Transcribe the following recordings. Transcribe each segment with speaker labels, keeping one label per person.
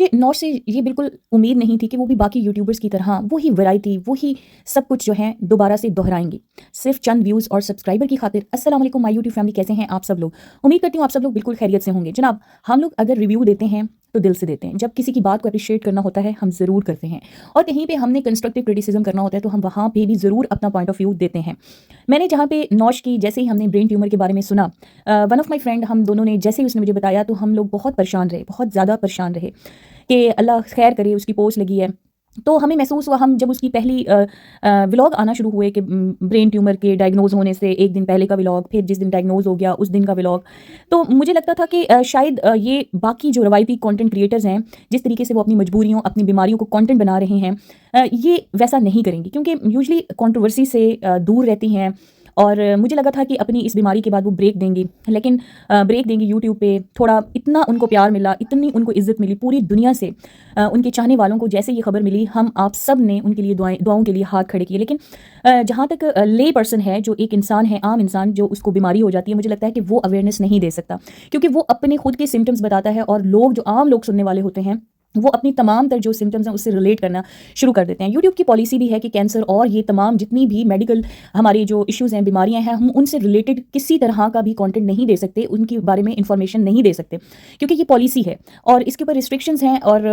Speaker 1: मुझे नॉट से ये बिल्कुल उम्मीद नहीं थी कि वो भी बाकी यूट्यूबर्स की तरह वही वैरायटी, वही सब कुछ जो है दोबारा से दोहराएँगे, सिर्फ़ चंद व्यूज़ और सब्सक्राइबर की खातिर। अस्सलाम वालेकुम माय यूट्यूब फैमिली, कैसे हैं आप सब लोग? उम्मीद करती हूँ आप सब लोग बिल्कुल खैरियत से होंगे। जनाब, हम लोग अगर रिव्यू देते हैं तो दिल से देते हैं। जब किसी की बात को एप्रिशिएट करना होता है, हम ज़रूर करते हैं, और कहीं पे हमने कंस्ट्रक्टिव क्रिटिसिज़्म करना होता है तो हम वहाँ पे भी ज़रूर अपना पॉइंट ऑफ व्यू देते हैं। मैंने जहाँ पे नौश की जैसे ही हमने ब्रेन ट्यूमर के बारे में सुना, वन ऑफ माय फ्रेंड, हम दोनों ने जैसे ही उसने मुझे बताया तो हम लोग बहुत परेशान रहे, बहुत ज़्यादा परेशान रहे कि अल्लाह खैर करे, उसकी पोस्ट लगी है। तो हमें महसूस हुआ, हम जब उसकी पहली व्लॉग आना शुरू हुए कि ब्रेन ट्यूमर के डायग्नोज़ होने से एक दिन पहले का व्लॉग, फिर जिस दिन डायग्नोज़ हो गया उस दिन का व्लॉग, तो मुझे लगता था कि शायद ये बाकी जो रवायती कंटेंट क्रिएटर्स हैं, जिस तरीके से वो अपनी मजबूरियों, अपनी बीमारियों को कंटेंट बना रहे हैं, ये वैसा नहीं करेंगी, क्योंकि यूजुअली कंट्रोवर्सी से दूर रहती हैं। और मुझे लगा था कि अपनी इस बीमारी के बाद वो ब्रेक देंगी, लेकिन ब्रेक देंगी यूट्यूब पे। थोड़ा इतना उनको प्यार मिला, इतनी उनको इज़्ज़त मिली पूरी दुनिया से, उनके चाहने वालों को जैसे ये खबर मिली, हम आप सब ने उनके लिए दुआओं के लिए हाथ खड़े किए। लेकिन जहाँ तक ले पर्सन है, जो एक इंसान है, आम इंसान, जो उसको बीमारी हो जाती है, मुझे लगता है कि वो अवेयरनेस नहीं दे सकता, क्योंकि वो अपने खुद के सिम्टम्स बताता है और लोग, जो आम लोग सुनने वाले होते हैं, वो अपनी तमाम तर जो सिम्टम्स हैं उससे रिलेट करना शुरू कर देते हैं। यूट्यूब की पॉलिसी भी है कि कैंसर और ये तमाम जितनी भी मेडिकल हमारी जो इश्यूज़ हैं, बीमारियां हैं, हम उनसे रिलेटेड किसी तरह का भी कंटेंट नहीं दे सकते, उनके बारे में इंफॉर्मेशन नहीं दे सकते, क्योंकि ये पॉलिसी है और इसके ऊपर रिस्ट्रिक्शंस हैं। और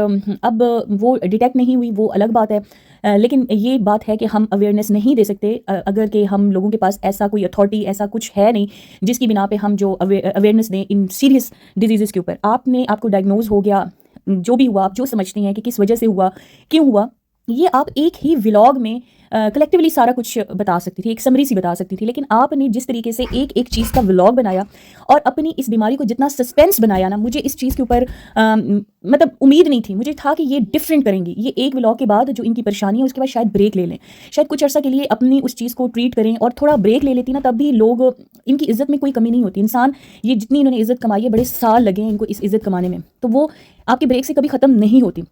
Speaker 1: अब वो डिटेक्ट नहीं हुई, वो अलग बात है। लेकिन ये बात है कि हम अवेयरनेस नहीं दे सकते अगर कि हम लोगों के पास ऐसा कोई अथॉरिटी, ऐसा कुछ है नहीं जिसकी बिना पे हम जो अवेयरनेस दें इन सीरियस डिजीज़ के ऊपर। आपको डायग्नोज हो गया, जो भी हुआ, आप जो समझती हैं कि किस वजह से हुआ, क्यों हुआ, ये आप एक ही व्लॉग में कलेक्टिवली सारा कुछ बता सकती थी, एक समरी सी बता सकती थी। लेकिन आपने जिस तरीके से एक एक चीज़ का व्लॉग बनाया और अपनी इस बीमारी को जितना सस्पेंस बनाया ना, मुझे इस चीज़ के ऊपर मतलब उम्मीद नहीं थी। मुझे था कि ये डिफरेंट करेंगी, ये एक व्लॉग के बाद जो इनकी परेशानी है उसके बाद शायद ब्रेक ले लें, शायद कुछ अर्सा के लिए अपनी उस चीज़ को ट्रीट करें और थोड़ा ब्रेक ले लेती ना, तब भी लोग, इनकी इज़्ज़त में कोई कमी नहीं होती। इंसान, ये जितनी इन्होंने इज़्ज़त कमाई है, बड़े साल लगे हैं इनको इस इज़्ज़त कमाने में, तो वो आपके ब्रेक से कभी ख़त्म नहीं होती।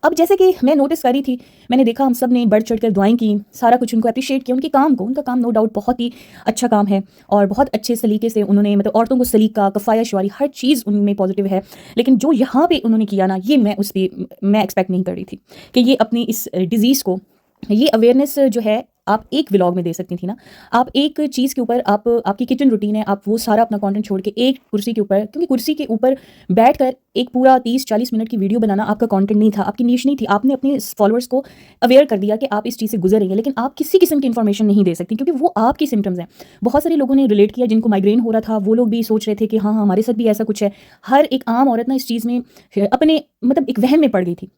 Speaker 1: अब जैसे कि मैं नोटिस करी थी, मैंने देखा हम सब ने बढ़ चढ़ कर दुआएं की, सारा कुछ उनको अप्रिशिएट किया, उनके काम को। उनका काम नो डाउट बहुत ही अच्छा काम है और बहुत अच्छे सलीके से उन्होंने, मतलब औरतों को सलीका, कफ़ाया शुआरी, हर चीज़ उनमें पॉजिटिव है। लेकिन जो यहाँ पे उन्होंने किया ना, ये मैं एक्सपेक्ट नहीं कर रही थी कि ये अपनी इस डिज़ीज़ को, ये अवेयरनेस जो है, आप एक व्लॉग में दे सकती थी ना। आप एक चीज़ के ऊपर, आपकी किचन रूटीन है, आप वो सारा अपना कंटेंट छोड़ के एक कुर्सी के ऊपर, क्योंकि कुर्सी के ऊपर बैठकर एक पूरा 30-40 मिनट की वीडियो बनाना आपका कंटेंट नहीं था, आपकी नीश नहीं थी। आपने अपने फॉलोअर्स को अवेयर कर दिया कि आप इस चीज़ से गुजर रही हैं, लेकिन आप किसी किस्म की इन्फॉर्मेशन नहीं दे सकती, क्योंकि वो आपकी सिम्टम्स हैं। बहुत सारे लोगों ने रिलेट किया, जिनको माइग्रेन हो रहा था, वो लोग भी सोच रहे थे कि हाँ हाँ, हमारे साथ भी ऐसा कुछ है। हर एक आम औरत ना इस चीज़ में अपने, मतलब एक वहम में पड़ गई थी,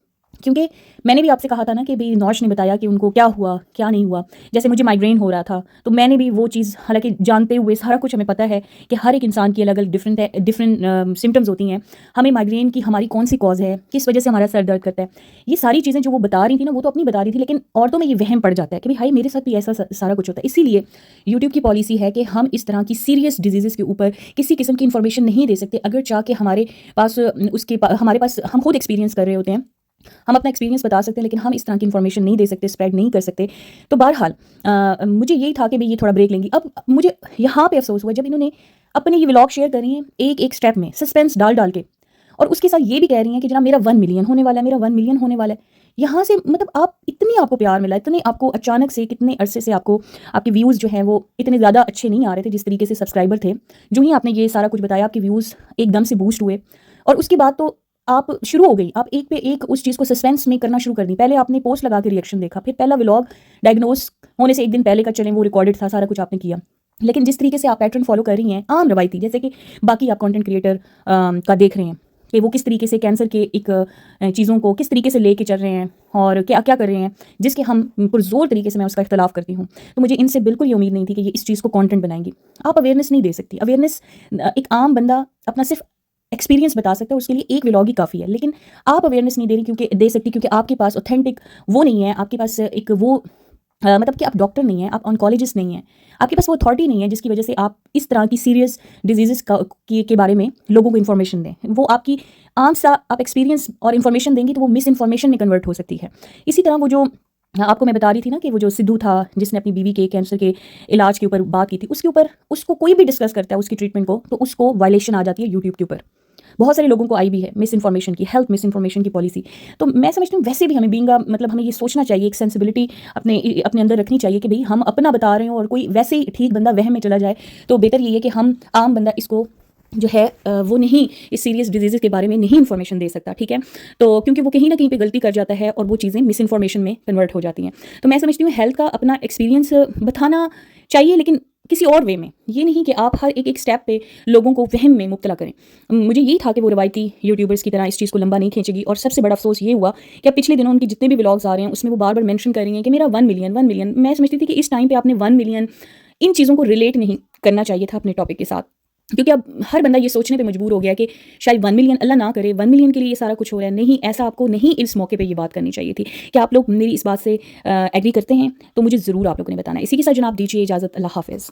Speaker 1: क्योंकि मैंने भी आपसे कहा था ना कि भाई नौश ने बताया कि उनको क्या हुआ, क्या नहीं हुआ। जैसे मुझे माइग्रेन हो रहा था, तो मैंने भी वो चीज़, हालांकि जानते हुए सारा कुछ हमें पता है कि हर एक इंसान की अलग अलग डिफरेंट सिम्टम्स होती हैं। हमें माइग्रेन की हमारी कौन सी कॉज है, किस वजह से हमारा सर दर्द करता है, ये सारी चीज़ें जो वो बता रही थी ना, वो तो अपनी बता रही थी, लेकिन औरतों में ये वहम पड़ जाता है कि भाई हाई, मेरे साथ भी ऐसा सारा कुछ होता है। इसीलिए यूट्यूब की पॉलिसी है कि हम इस तरह की सीरियस डिजीज़ के ऊपर किसी किस्म की इन्फॉर्मेशन नहीं दे सकते। अगर चाह के हमारे पास हमारे पास, हम खुद एक्सपीरियंस कर रहे होते हैं, हम अपना एक्सपीरियंस बता सकते हैं, लेकिन हम इस तरह की इन्फॉर्मेशन नहीं दे सकते, स्प्रेड नहीं कर सकते। तो बहरहाल मुझे यही था कि भाई ये थोड़ा ब्रेक लेंगी। अब मुझे यहाँ पे अफसोस हुआ जब इन्होंने अपने ये व्लॉग शेयर कर रही हैं एक एक स्टेप में सस्पेंस डाल डाल के, और उसके साथ ये भी कह रही हैं कि जनाब मेरा 1 मिलियन होने वाला है, मेरा 1 मिलियन होने वाला है। यहाँ से मतलब आपको प्यार मिला, इतने आपको अचानक से, कितने अरसे से आपको, आपके व्यूज़ जो हैं वो इतने ज़्यादा अच्छे नहीं आ रहे थे जिस तरीके से सब्सक्राइबर थे। जो ही आपने ये सारा कुछ बताया, आपके व्यूज़ एकदम से बूस्ट हुए, और उसके बाद तो आप शुरू हो गई, आप एक पे एक उस चीज़ को सस्पेंस में करना शुरू कर दी। पहले आपने पोस्ट लगा के रिएक्शन देखा, फिर पहला व्लॉग डायग्नोस होने से एक दिन पहले का, चलें वो रिकॉर्डेड था, सारा कुछ आपने किया। लेकिन जिस तरीके से आप पैटर्न फॉलो कर रही हैं, आम रवायती, जैसे कि बाकी आप कंटेंट क्रिएटर का देख रहे हैं कि वो किस तरीके से कैंसर के एक चीज़ों को किस तरीके से लेके चल रहे हैं और क्या क्या कर रहे हैं, जिसके हम पुरजोर तरीके से मैं उसका इख्तलाफ करती हूँ। तो मुझे इनसे बिल्कुल ये उम्मीद नहीं थी कि ये इस चीज़ को कंटेंट बनाएंगी। आप अवेयरनेस नहीं दे सकती। अवेयरनेस, एक आम बंदा अपना सिर्फ एक्सपीरियंस बता सकता है, उसके लिए एक व्लॉग ही काफ़ी है। लेकिन आप अवेयरनेस नहीं दे सकती, क्योंकि आपके पास ऑथेंटिक वो नहीं है, आपके पास एक वो मतलब कि आप डॉक्टर नहीं हैं, आप ऑन्कोलॉजिस्ट नहीं हैं, आपके पास वो अथॉरिटी नहीं है जिसकी वजह से आप इस तरह की सीरियस डिजीज़ के बारे में लोगों को इन्फॉर्मेशन दें। वो आपकी आम सा आप एक्सपीरियंस और इन्फॉर्मेशन देंगी तो वो मिस इन्फॉर्मेशन में कन्वर्ट हो सकती है। इसी तरह वो जो आपको मैं बता रही थी ना कि वो जो सिद्धू था जिसने अपनी बीवी के कैंसर के इलाज के ऊपर बात की थी, उसके ऊपर उसको कोई भी डिस्कस करता है उसकी ट्रीटमेंट को, तो उसको वायलेशन आ जाती है यूट्यूब के ऊपर। बहुत सारे लोगों को आई भी है मिस इन्फॉर्मेशन की, हेल्थ मिस इन्फॉर्मेशन की पॉलिसी। तो मैं समझती हूँ वैसे भी हमें बीइंग मतलब हमें ये सोचना चाहिए, एक सेंसिबिलिटी अपने अपने अंदर रखनी चाहिए कि भाई हम अपना बता रहे हो और कोई वैसे ही ठीक बंदा वहम में चला जाए तो बेहतर ये है कि हम आम बंदा इसको जो है वो नहीं इस सीरियस डिजीज़ के बारे में नहीं इन्फॉर्मेशन दे सकता, ठीक है। तो क्योंकि वो कहीं ना कहीं पे गलती कर जाता है और वो चीज़ें मिस इन्फॉर्मेशन में कन्वर्ट हो जाती हैं। तो मैं समझती हूँ हेल्थ का अपना एक्सपीरियंस बताना चाहिए, लेकिन किसी और वे में, ये नहीं कि आप हर एक एक स्टेप पे लोगों को वहम में मुब्तला करें। मुझे यही था कि वो रवायती यूट्यूबर्स की तरह इस चीज़ को लंबा नहीं खींचेगी। और सबसे बड़ा अफसोस ये हुआ कि अब पिछले दिनों उनकी जितने भी व्लॉग्स आ रहे हैं उसमें वो बार बार मेंशन कर रही हैं कि मेरा 1 मिलियन। मैं समझती थी कि इस टाइम पे आपने 1 मिलियन इन चीज़ों को रिलेट नहीं करना चाहिए था अपने टॉपिक के साथ, क्योंकि अब हर बंदा ये सोचने पे मजबूर हो गया कि शायद 1 मिलियन, अल्लाह ना करे 1 मिलियन के लिए ये सारा कुछ हो रहा है। नहीं, ऐसा आपको नहीं इस मौके पे ये बात करनी चाहिए थी। कि आप लोग मेरी इस बात से एग्री करते हैं तो मुझे ज़रूर आप लोगों ने बताना है। इसी के साथ जनाब दीजिए इजाज़त, अल्लाह हाफ़िज़।